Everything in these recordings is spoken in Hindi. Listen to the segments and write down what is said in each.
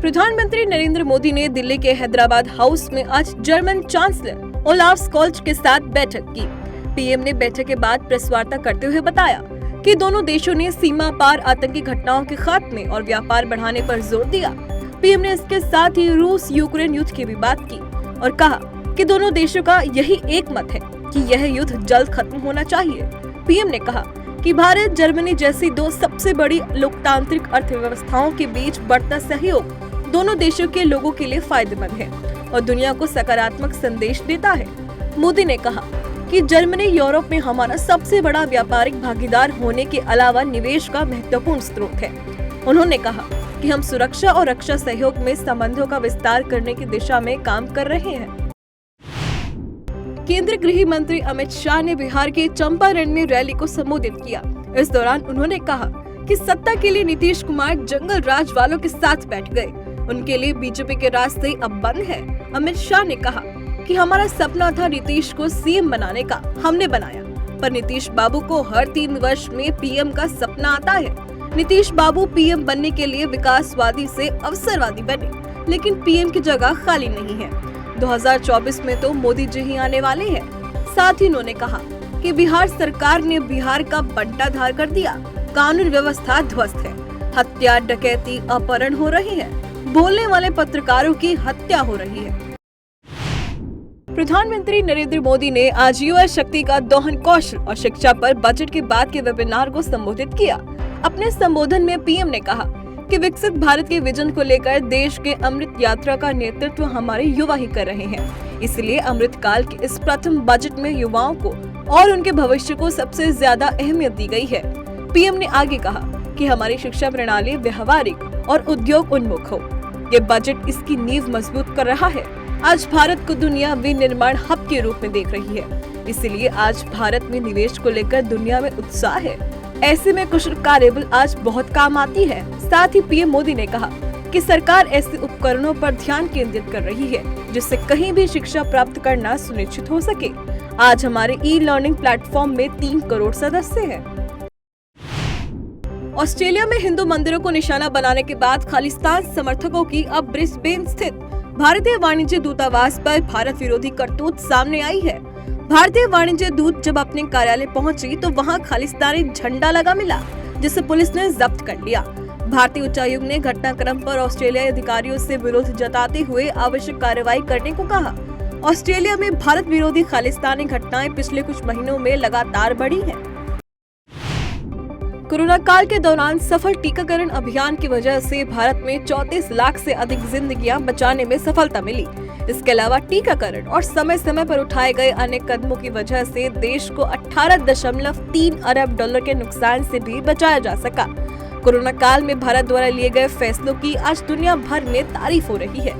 प्रधानमंत्री नरेंद्र मोदी ने दिल्ली के हैदराबाद हाउस में आज जर्मन चांसलर ओलाफ स्कॉल्ज के साथ बैठक की। पीएम ने बैठक के बाद प्रेस वार्ता करते हुए बताया कि दोनों देशों ने सीमा पार आतंकी घटनाओं के खात्मे और व्यापार बढ़ाने पर जोर दिया। पीएम ने इसके साथ ही रूस यूक्रेन युद्ध की भी बात की और कहा कि दोनों देशों का यही एक मत है कि यह युद्ध जल्द खत्म होना चाहिए। पीएम ने कहा कि भारत जर्मनी जैसी दो सबसे बड़ी लोकतांत्रिक अर्थव्यवस्थाओं के बीच बढ़ता सहयोग दोनों देशों के लोगों के लिए फायदेमंद है और दुनिया को सकारात्मक संदेश देता है। मोदी ने कहा कि जर्मनी यूरोप में हमारा सबसे बड़ा व्यापारिक भागीदार होने के अलावा निवेश का महत्वपूर्ण स्रोत है। उन्होंने कहा कि हम सुरक्षा और रक्षा सहयोग में संबंधों का विस्तार करने की दिशा में काम कर रहे हैं। केंद्रीय गृह मंत्री अमित शाह ने बिहार के चंपारण में रैली को संबोधित किया। इस दौरान उन्होंने कहा कि सत्ता के लिए नीतीश कुमार जंगल राज वालों के साथ बैठ गए, उनके लिए बीजेपी के रास्ते अब बंद है। अमित शाह ने कहा कि हमारा सपना था नीतीश को सीएम बनाने का, हमने बनाया, पर नीतीश बाबू को हर 3 वर्ष में पीएम का सपना आता है। नीतीश बाबू पीएम बनने के लिए विकासवादी से अवसरवादी बने, लेकिन पीएम की जगह खाली नहीं है। 2024 में तो मोदी जी ही आने वाले हैं। साथ ही उन्होंने कहा कि बिहार सरकार ने बिहार का बंटाधार कर दिया, कानून व्यवस्था ध्वस्त है, हत्या डकैती अपहरण हो रही है, बोलने वाले पत्रकारों की हत्या हो रही है। प्रधानमंत्री नरेंद्र मोदी ने आज युवा शक्ति का दोहन कौशल और शिक्षा पर बजट के बाद के वेबिनार को संबोधित किया। अपने संबोधन में पीएम ने कहा कि विकसित भारत के विजन को लेकर देश के अमृत यात्रा का नेतृत्व हमारे युवा ही कर रहे हैं। इसलिए अमृत काल के इस प्रथम बजट में युवाओं को और उनके भविष्य को सबसे ज्यादा अहमियत दी गई है। पीएम ने आगे कहा कि हमारी शिक्षा प्रणाली व्यवहारिक और उद्योग उन्मुख हो। ये बजट इसकी नींव मजबूत कर रहा है। आज भारत को दुनिया विनिर्माण हब के रूप में देख रही है, इसलिए आज भारत में निवेश को लेकर दुनिया में उत्साह है। ऐसे में कुशल कार्यबल आज बहुत काम आती है। साथ ही पीएम मोदी ने कहा कि सरकार ऐसे उपकरणों पर ध्यान केंद्रित कर रही है जिससे कहीं भी शिक्षा प्राप्त करना सुनिश्चित हो सके। आज हमारे ई-लर्निंग प्लेटफॉर्म में 3 करोड़ सदस्य हैं। ऑस्ट्रेलिया में हिंदू मंदिरों को निशाना बनाने के बाद खालिस्तान समर्थकों की अब ब्रिस्बेन स्थित भारतीय वाणिज्य दूतावास पर भारत विरोधी करतूत सामने आई है। भारतीय वाणिज्य दूत जब अपने कार्यालय पहुंची तो वहां खालिस्तानी झंडा लगा मिला, जिसे पुलिस ने जब्त कर लिया। भारतीय उच्चायुक्त ने घटनाक्रम पर ऑस्ट्रेलियाई अधिकारियों से विरोध जताते हुए आवश्यक कार्रवाई करने को कहा। ऑस्ट्रेलिया में भारत विरोधी खालिस्तानी घटनाएं पिछले कुछ महीनों में लगातार बढ़ी हैं। कोरोना काल के दौरान सफल टीकाकरण अभियान की वजह से भारत में 34 लाख से अधिक जिंदगियां बचाने में सफलता मिली। इसके अलावा टीकाकरण और समय समय पर उठाए गए अन्य कदमों की वजह से देश को 18.3 अरब डॉलर के नुकसान से भी बचाया जा सका। कोरोना काल में भारत द्वारा लिए गए फैसलों की आज दुनिया भर में तारीफ हो रही है,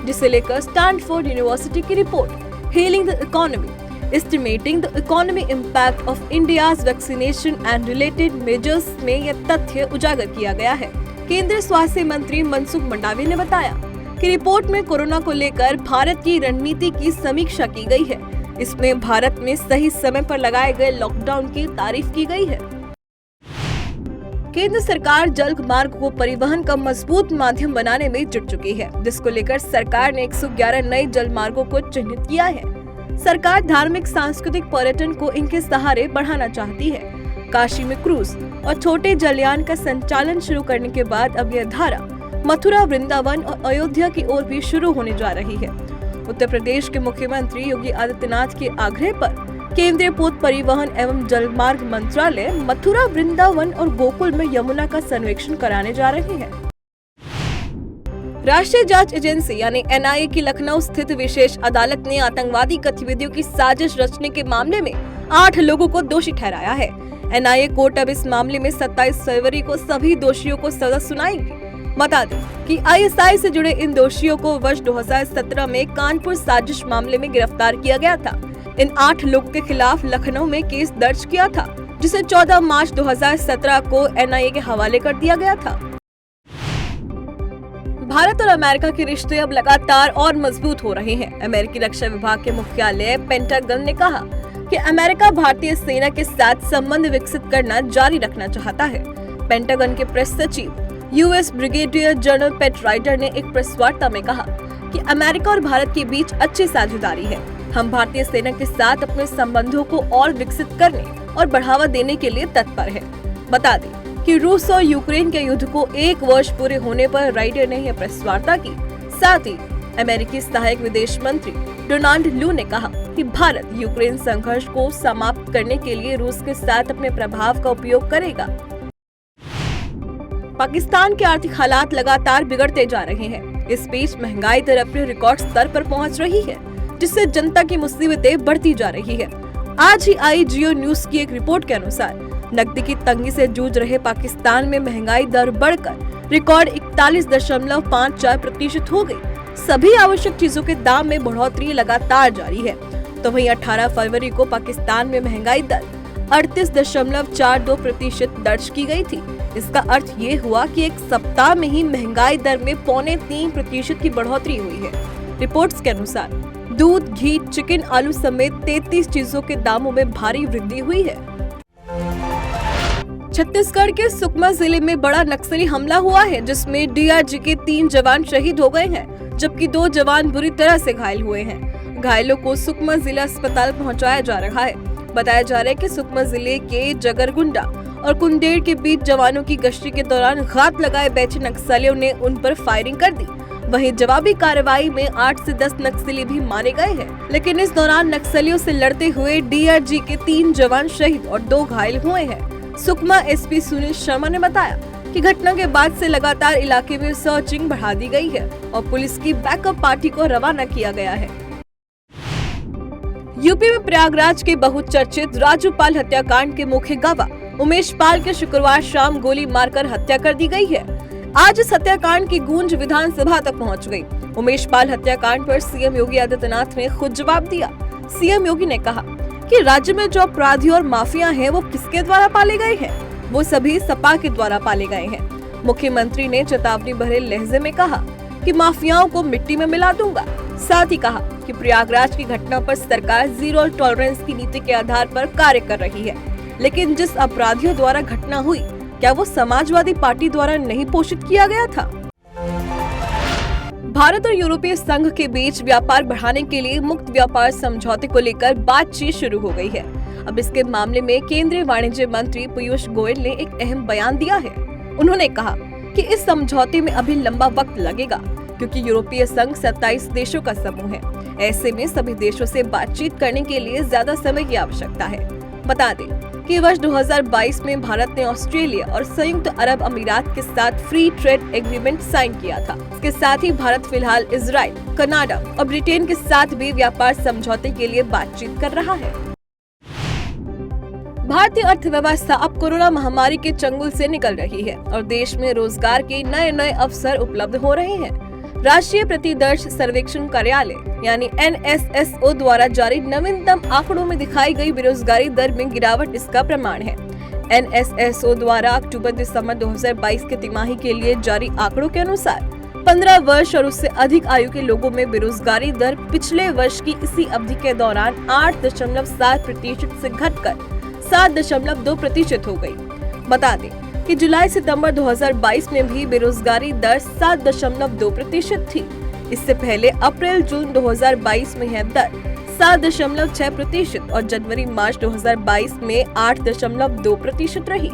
जिसे लेकर स्टैनफोर्ड यूनिवर्सिटी की report healing the economy Estimating the economic impact of India's vaccination and related measures में यह तथ्य उजागर किया गया है। केंद्रीय स्वास्थ्य मंत्री मनसुख मंडाविया ने बताया कि रिपोर्ट में कोरोना को लेकर भारत की रणनीति की समीक्षा की गई है। इसमें भारत में सही समय पर लगाए गए लॉकडाउन की तारीफ की गई है। केंद्र सरकार जल मार्ग को परिवहन का मजबूत माध्यम बनाने में जुट चुकी है, जिसको लेकर सरकार ने 111 नए जल मार्गों को चिन्हित किया है। सरकार धार्मिक सांस्कृतिक पर्यटन को इनके सहारे बढ़ाना चाहती है। काशी में क्रूज और छोटे जलयान का संचालन शुरू करने के बाद अब यह धारा मथुरा, वृंदावन और अयोध्या की ओर भी शुरू होने जा रही है। उत्तर प्रदेश के मुख्यमंत्री योगी आदित्यनाथ के आग्रह पर केंद्रीय पथ परिवहन एवं जलमार्ग मंत्रालय मथुरा, वृंदावन और गोकुल में यमुना का सर्वेक्षण कराने जा रही है। राष्ट्रीय जांच एजेंसी यानी एनआईए की लखनऊ स्थित विशेष अदालत ने आतंकवादी गतिविधियों की साजिश रचने के मामले में 8 लोगों को दोषी ठहराया है। एनआईए कोर्ट अब इस मामले में 27 फरवरी को सभी दोषियों को सजा सुनाएगी। बता दें कि आईएसआई से जुड़े इन दोषियों को वर्ष 2017 में कानपुर साजिश मामले में गिरफ्तार किया गया था। इन 8 लोगों के खिलाफ लखनऊ में केस दर्ज किया था, जिसे 14 मार्च 2017 को एनआईए के हवाले कर दिया गया था। भारत और अमेरिका के रिश्ते अब लगातार और मजबूत हो रहे हैं। अमेरिकी रक्षा विभाग के मुख्यालय पेंटागन ने कहा कि अमेरिका भारतीय सेना के साथ संबंध विकसित करना जारी रखना चाहता है। पेंटागन के प्रेस सचिव यूएस ब्रिगेडियर जनरल पेट राइडर ने एक प्रेस वार्ता में कहा कि अमेरिका और भारत के बीच अच्छी साझेदारी है। हम भारतीय सेना के साथ अपने संबंधों को और विकसित करने और बढ़ावा देने के लिए तत्पर हैं। बता दें कि रूस और यूक्रेन के युद्ध को 1 वर्ष पूरे होने पर राइडर ने यह प्रेस वार्ता की। साथ ही अमेरिकी सहायक विदेश मंत्री डोनाल्ड लू ने कहा कि भारत यूक्रेन संघर्ष को समाप्त करने के लिए रूस के साथ अपने प्रभाव का उपयोग करेगा। पाकिस्तान के आर्थिक हालात लगातार बिगड़ते जा रहे हैं। इस बीच महंगाई दर अपने रिकॉर्ड स्तर पर पहुंच रही है, जिससे जनता की मुसीबतें बढ़ती जा रही है। आज ही आई जियो न्यूज की एक रिपोर्ट के अनुसार नकदी की तंगी से जूझ रहे पाकिस्तान में महंगाई दर बढ़कर रिकॉर्ड 41.54% हो गई। सभी आवश्यक चीजों के दाम में बढ़ोतरी लगातार जारी है। तो वहीं 18 फरवरी को पाकिस्तान में महंगाई दर 38.42% दर्ज की गई थी। इसका अर्थ ये हुआ कि एक सप्ताह में ही महंगाई दर में 0.25% की बढ़ोतरी हुई है। रिपोर्ट्स के अनुसार दूध, घी, चिकन, आलू समेत 33 चीजों के दामों में भारी वृद्धि हुई है। छत्तीसगढ़ के सुकमा जिले में बड़ा नक्सली हमला हुआ है, जिसमें डीआरजी के 3 जवान शहीद हो गए हैं, जबकि 2 जवान बुरी तरह से घायल हुए हैं। घायलों को सुकमा जिला अस्पताल पहुंचाया जा रहा है। बताया जा रहा है कि सुकमा जिले के जगरगुंडा और कुंडेर के बीच जवानों की गश्ती के दौरान घात लगाए बैठे नक्सलियों ने उन पर फायरिंग कर दी। वहीं जवाबी कार्रवाई में 8 से 10 नक्सली भी मारे गए हैं, लेकिन इस दौरान नक्सलियों से लड़ते हुए डीआरजी के 3 जवान शहीद और 2 घायल हुए हैं। सुकमा एसपी सुनील शर्मा ने बताया कि घटना के बाद से लगातार इलाके में सर्चिंग बढ़ा दी गई है और पुलिस की बैकअप पार्टी को रवाना किया गया है। यूपी में प्रयागराज के बहुचर्चित राजू पाल हत्याकांड के मुख्य गवाह उमेश पाल के शुक्रवार शाम गोली मारकर हत्या कर दी गई है। आज इस हत्याकांड की गूंज विधानसभा तक पहुंच गई। उमेश पाल हत्याकांड पर सीएम योगी आदित्यनाथ ने खुद जवाब दिया। सीएम योगी ने कहा कि राज्य में जो अपराधी और माफिया हैं, वो किसके द्वारा पाले गए हैं? वो सभी सपा के द्वारा पाले गए हैं। मुख्यमंत्री ने चेतावनी भरे लहजे में कहा कि माफियाओं को मिट्टी में मिला दूंगा। साथ ही कहा कि प्रयागराज की घटना पर सरकार जीरो टॉलरेंस की नीति के आधार पर कार्य कर रही है, लेकिन जिस अपराधियों द्वारा घटना हुई, क्या वो समाजवादी पार्टी द्वारा नहीं पोषित किया गया था? भारत और यूरोपीय संघ के बीच व्यापार बढ़ाने के लिए मुक्त व्यापार समझौते को लेकर बातचीत शुरू हो गई है। अब इसके मामले में केंद्रीय वाणिज्य मंत्री पीयूष गोयल ने एक अहम बयान दिया है। उन्होंने कहा कि इस समझौते में अभी लंबा वक्त लगेगा, क्योंकि यूरोपीय संघ 27 देशों का समूह है। ऐसे में सभी देशों से बातचीत करने के लिए ज्यादा समय की आवश्यकता है। बता दें कि वर्ष 2022 में भारत ने ऑस्ट्रेलिया और संयुक्त अरब अमीरात के साथ फ्री ट्रेड एग्रीमेंट साइन किया था। इसके साथ ही भारत फिलहाल इजराइल, कनाडा और ब्रिटेन के साथ भी व्यापार समझौते के लिए बातचीत कर रहा है। भारतीय अर्थव्यवस्था अब कोरोना महामारी के चंगुल से निकल रही है और देश में रोजगार के नए नए अवसर उपलब्ध हो रहे हैं। राष्ट्रीय प्रतिदर्श सर्वेक्षण कार्यालय यानी NSSO द्वारा जारी नवीनतम आंकड़ों में दिखाई गई बेरोजगारी दर में गिरावट इसका प्रमाण है। NSSO द्वारा अक्टूबर-दिसंबर 2022 के तिमाही के लिए जारी आंकड़ों के अनुसार 15 वर्ष और उससे अधिक आयु के लोगों में बेरोजगारी दर पिछले वर्ष की इसी अवधि के दौरान 8.7% से घटकर 7.2% हो गई। बता दें कि जुलाई-सितंबर 2022 में भी बेरोजगारी दर 7.2% थी। इससे पहले अप्रैल-जून 2022 में यह दर 7.6% और जनवरी-मार्च 2022 में 8.2% रही।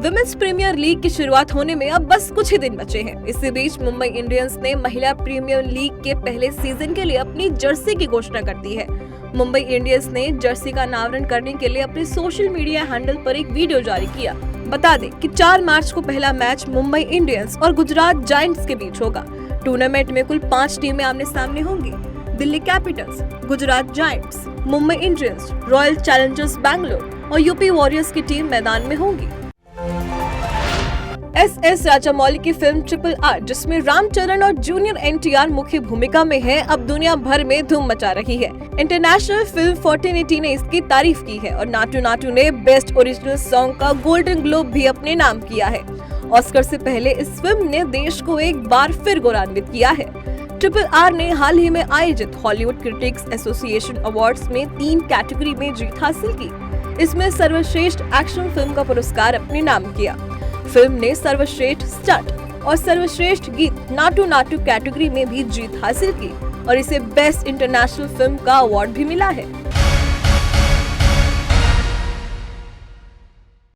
विमेंस प्रीमियर लीग की शुरुआत होने में अब बस कुछ ही दिन बचे हैं। इसी बीच मुंबई इंडियंस ने महिला प्रीमियर लीग के पहले सीजन के लिए अपनी जर्सी की घोषणा कर दी है। मुंबई इंडियंस ने जर्सी का अनावरण करने के लिए अपने सोशल मीडिया हैंडल पर एक वीडियो जारी किया। बता दें कि 4 मार्च को पहला मैच मुंबई इंडियंस और गुजरात जायंट्स के बीच होगा। टूर्नामेंट में कुल 5 टीमें आमने सामने होंगी। Delhi Capitals, Gujarat giants, Mumbai Indians, royal Challengers Bangalore और यूपी वॉरियर्स की टीम मैदान में होंगी। एस राजामौली की फिल्म RRR, जिसमें रामचरण और जूनियर NTR मुख्य भूमिका में है, अब दुनिया भर में धूम मचा रही है। इंटरनेशनल फिल्म 1480 ने इसकी तारीफ की है और नाटू नाटू ने बेस्ट ओरिजिनल सॉन्ग का गोल्डन ग्लोब भी अपने नाम किया है। ऑस्कर से पहले इस फिल्म ने देश को एक बार फिर गौरवान्वित किया है। RRR ने हाल ही में आयोजित हॉलीवुड क्रिटिक्स एसोसिएशन अवार्ड्स में 3 कैटेगरी में जीत हासिल की। इसमें सर्वश्रेष्ठ एक्शन फिल्म का पुरस्कार अपने नाम किया। फिल्म ने सर्वश्रेष्ठ स्टंट और सर्वश्रेष्ठ गीत नाटू नाटू कैटेगरी में भी जीत हासिल की और इसे बेस्ट इंटरनेशनल फिल्म का अवार्ड भी मिला है।